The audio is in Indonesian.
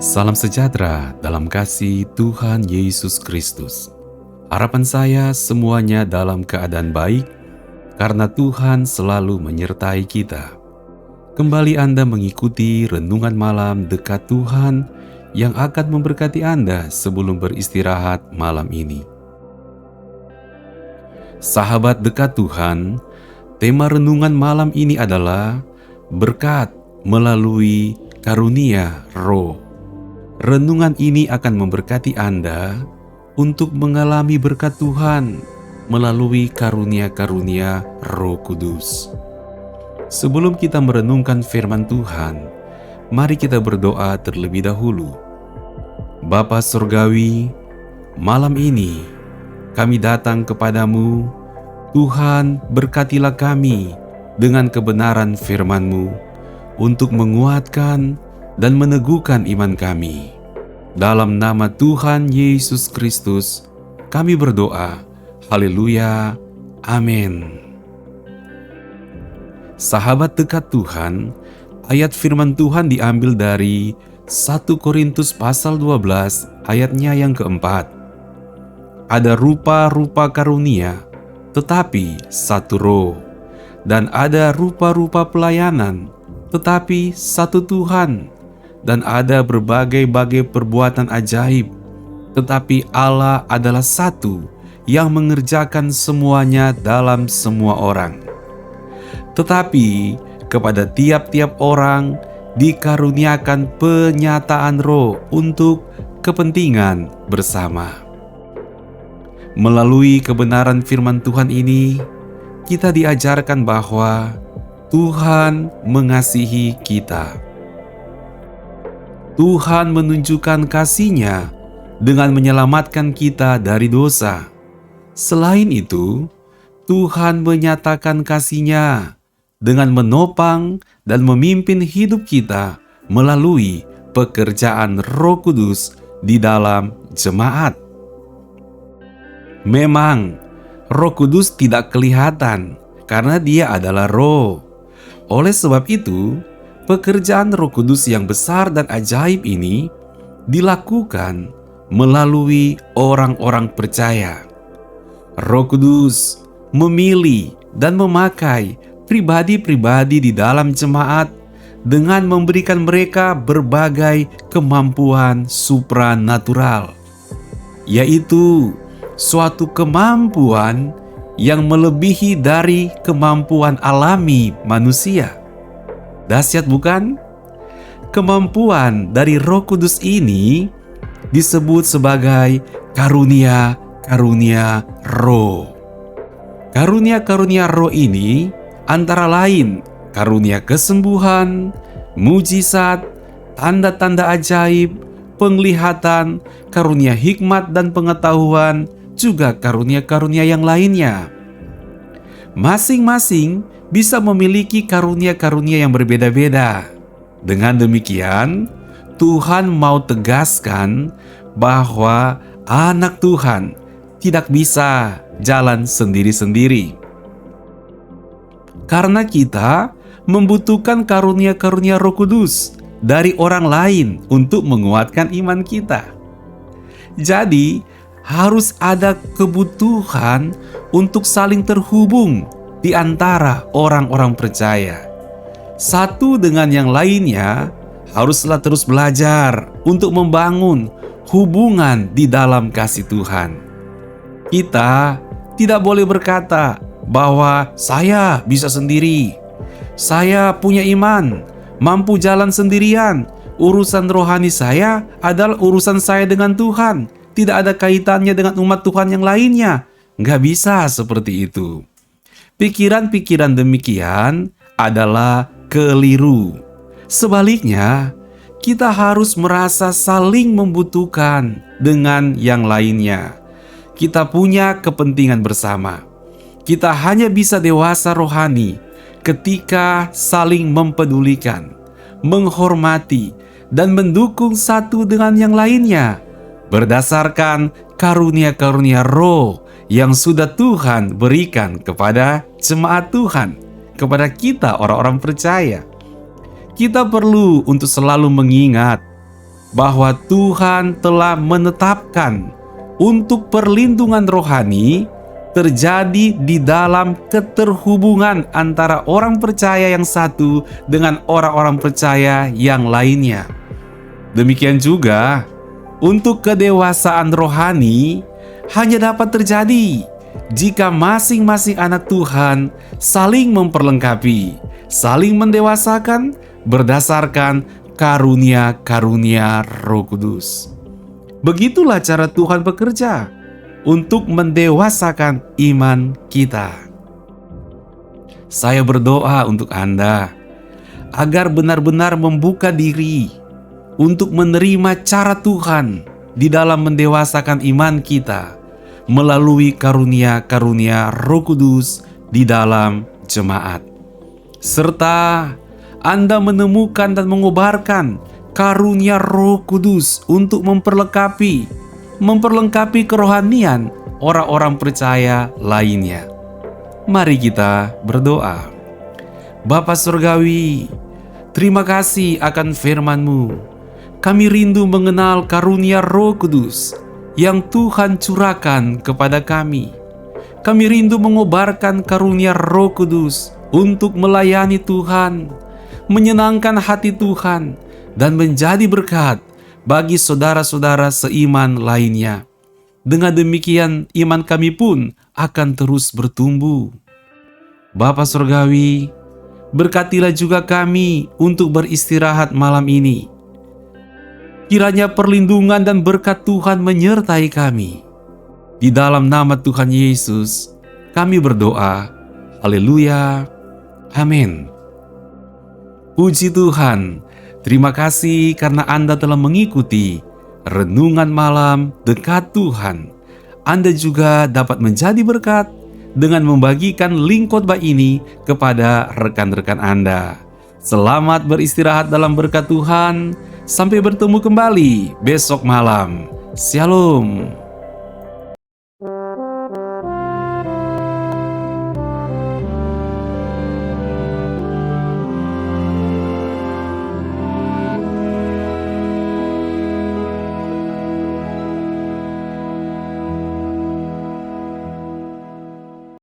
Salam sejahtera dalam kasih Tuhan Yesus Kristus. Harapan saya semuanya dalam keadaan baik, karena Tuhan selalu menyertai kita. Kembali Anda mengikuti renungan malam dekat Tuhan yang akan memberkati Anda sebelum beristirahat malam ini. Sahabat dekat Tuhan, tema renungan malam ini adalah berkat melalui karunia Roh. Renungan ini akan memberkati Anda untuk mengalami berkat Tuhan melalui karunia-karunia Roh Kudus. Sebelum kita merenungkan firman Tuhan, mari kita berdoa terlebih dahulu. Bapa Surgawi, malam ini kami datang kepadamu. Tuhan, berkatilah kami dengan kebenaran firman-Mu untuk menguatkan dan meneguhkan iman kami. Dalam nama Tuhan Yesus Kristus, kami berdoa. Haleluya. Amin. Sahabat dekat Tuhan, ayat firman Tuhan diambil dari 1 Korintus pasal 12 ayatnya yang keempat. Ada rupa-rupa karunia, tetapi satu Roh. Dan ada rupa-rupa pelayanan, tetapi satu Tuhan. Dan ada berbagai-bagai perbuatan ajaib, tetapi Allah adalah satu yang mengerjakan semuanya dalam semua orang. Tetapi kepada tiap-tiap orang dikaruniakan penyataan Roh untuk kepentingan bersama. Melalui kebenaran firman Tuhan ini, kita diajarkan bahwa Tuhan mengasihi kita. Tuhan menunjukkan kasih-Nya dengan menyelamatkan kita dari dosa. Selain itu, Tuhan menyatakan kasih-Nya dengan menopang dan memimpin hidup kita melalui pekerjaan Roh Kudus di dalam jemaat. Memang, Roh Kudus tidak kelihatan karena Dia adalah Roh. Oleh sebab itu, pekerjaan Roh Kudus yang besar dan ajaib ini dilakukan melalui orang-orang percaya. Roh Kudus memilih dan memakai pribadi-pribadi di dalam jemaat dengan memberikan mereka berbagai kemampuan supranatural, yaitu suatu kemampuan yang melebihi dari kemampuan alami manusia. Dahsyat bukan? Kemampuan dari Roh Kudus ini disebut sebagai karunia-karunia Roh. Karunia-karunia Roh ini antara lain karunia kesembuhan, mujizat, tanda-tanda ajaib, penglihatan, karunia hikmat dan pengetahuan, juga karunia-karunia yang lainnya. Masing-masing bisa memiliki karunia-karunia yang berbeda-beda. Dengan demikian, Tuhan mau tegaskan bahwa anak Tuhan tidak bisa jalan sendiri-sendiri. Karena kita membutuhkan karunia-karunia Roh Kudus dari orang lain untuk menguatkan iman kita. Jadi, harus ada kebutuhan untuk saling terhubung di antara orang-orang percaya. Satu dengan yang lainnya haruslah terus belajar untuk membangun hubungan di dalam kasih Tuhan. Kita tidak boleh berkata bahwa saya bisa sendiri, saya punya iman, mampu jalan sendirian, urusan rohani saya adalah urusan saya dengan Tuhan, tidak ada kaitannya dengan umat Tuhan yang lainnya. Nggak bisa seperti itu. Pikiran-pikiran demikian adalah keliru. Sebaliknya, kita harus merasa saling membutuhkan dengan yang lainnya. Kita punya kepentingan bersama. Kita hanya bisa dewasa rohani ketika saling mempedulikan, menghormati, dan mendukung satu dengan yang lainnya berdasarkan karunia-karunia Roh yang sudah Tuhan berikan kepada jemaat Tuhan, kepada kita orang-orang percaya. Kita perlu untuk selalu mengingat bahwa Tuhan telah menetapkan untuk perlindungan rohani terjadi di dalam keterhubungan antara orang percaya yang satu dengan orang-orang percaya yang lainnya. Demikian juga untuk kedewasaan rohani hanya dapat terjadi jika masing-masing anak Tuhan saling memperlengkapi, saling mendewasakan berdasarkan karunia-karunia Roh Kudus. Begitulah cara Tuhan bekerja untuk mendewasakan iman kita. Saya berdoa untuk Anda agar benar-benar membuka diri untuk menerima cara Tuhan di dalam mendewasakan iman kita melalui karunia-karunia Roh Kudus di dalam jemaat. Serta Anda menemukan dan mengobarkan karunia Roh Kudus untuk memperlengkapi kerohanian orang-orang percaya lainnya. Mari kita berdoa. Bapa Surgawi, terima kasih akan firman-Mu. Kami rindu mengenal karunia Roh Kudus yang Tuhan curahkan kepada kami. Kami rindu mengobarkan karunia Roh Kudus untuk melayani Tuhan, menyenangkan hati Tuhan, dan menjadi berkat bagi saudara-saudara seiman lainnya. Dengan demikian, iman kami pun akan terus bertumbuh. Bapa Surgawi, berkatilah juga kami untuk beristirahat malam ini. Kiranya perlindungan dan berkat Tuhan menyertai kami. Di dalam nama Tuhan Yesus, kami berdoa. Haleluya. Amin. Puji Tuhan. Terima kasih karena Anda telah mengikuti Renungan Malam Dekat Tuhan. Anda juga dapat menjadi berkat dengan membagikan link khotbah ini kepada rekan-rekan Anda. Selamat beristirahat dalam berkat Tuhan. Sampai bertemu kembali besok malam. Shalom.